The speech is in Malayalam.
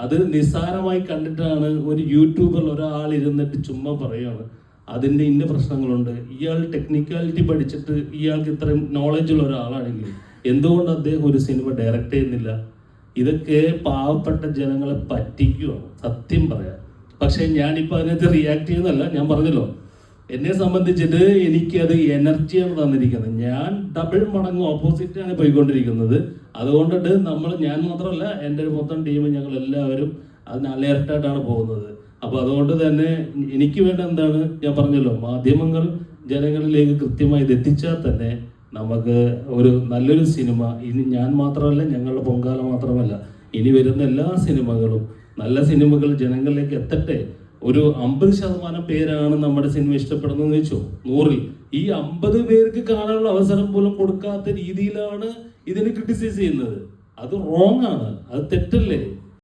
അത് നിസ്സാരമായി കണ്ടിട്ടാണ് ഒരു യൂട്യൂബറിൽ ഒരാൾ ഇരുന്നിട്ട് ചുമ്മാ പറയുകയാണ് അതിൻ്റെ ഇന്ന പ്രശ്നങ്ങളുണ്ട്. ഇയാൾ ടെക്നിക്കാലിറ്റി പഠിച്ചിട്ട് ഇയാൾക്ക് ഇത്രയും നോളജുള്ള ഒരാളാണെങ്കിൽ എന്തുകൊണ്ട് അദ്ദേഹം ഒരു സിനിമ ഡയറക്റ്റ് ചെയ്യുന്നില്ല? ഇതൊക്കെ പാവപ്പെട്ട ജനങ്ങളെ പറ്റിക്കുകയാണ് സത്യം പറയാം. പക്ഷേ ഞാനിപ്പോൾ അതിനകത്ത് റിയാക്ട് ചെയ്യുന്നതല്ല. ഞാൻ പറഞ്ഞല്ലോ, എന്നെ സംബന്ധിച്ചിട്ട് എനിക്കത് എനർജിയാണ് തന്നിരിക്കുന്നത്. ഞാൻ ഡബിൾ മടങ്ങ് ഓപ്പോസിറ്റാണ് പോയിക്കൊണ്ടിരിക്കുന്നത്. അതുകൊണ്ടിട്ട് ഞാൻ മാത്രമല്ല, എൻ്റെ മൊത്തം ടീം, ഞങ്ങൾ എല്ലാവരും അതിന് അലേർട്ടായിട്ടാണ് പോകുന്നത്. അപ്പോൾ അതുകൊണ്ട് തന്നെ എനിക്ക് വേണ്ട എന്താണ്, ഞാൻ പറഞ്ഞല്ലോ, മാധ്യമങ്ങൾ ജനങ്ങളിലേക്ക് കൃത്യമായി ഇത് എത്തിച്ചാൽ തന്നെ നമുക്ക് ഒരു നല്ലൊരു സിനിമ, ഇനി ഞാൻ മാത്രമല്ല, ഞങ്ങളുടെ പൊങ്കാല മാത്രമല്ല, ഇനി വരുന്ന എല്ലാ സിനിമകളും നല്ല സിനിമകൾ ജനങ്ങളിലേക്ക് എത്തട്ടെ. ഒരു 50% പേരാണ് നമ്മുടെ സിനിമ ഇഷ്ടപ്പെടുന്നതെന്ന് വെച്ചോ, 100-ൽ ഈ 50 പേർക്ക് കാണാനുള്ള അവസരം പോലും കൊടുക്കാത്ത രീതിയിലാണ് ഇതിനെ ക്രിട്ടിസൈസ് ചെയ്യുന്നത്. അത് റോങ് ആണ്, അത് തെറ്റല്ലേ?